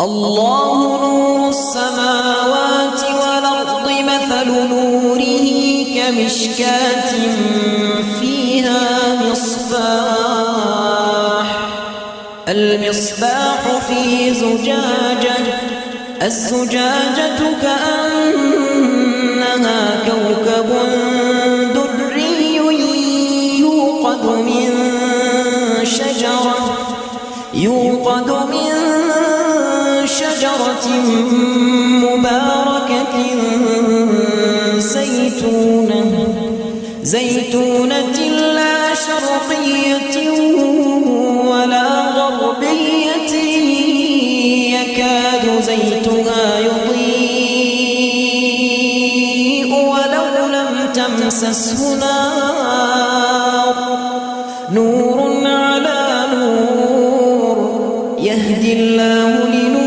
الله نور السماوات والأرض مثل نوره كمشكاة فيها مصباح المصباح في زجاجة الزجاجة كأنها كوكب دري يوقد من شجرة مباركة زيتونة لا شرقية ولا غربية يكاد زيتها يضيء ولو لم تمسسه نار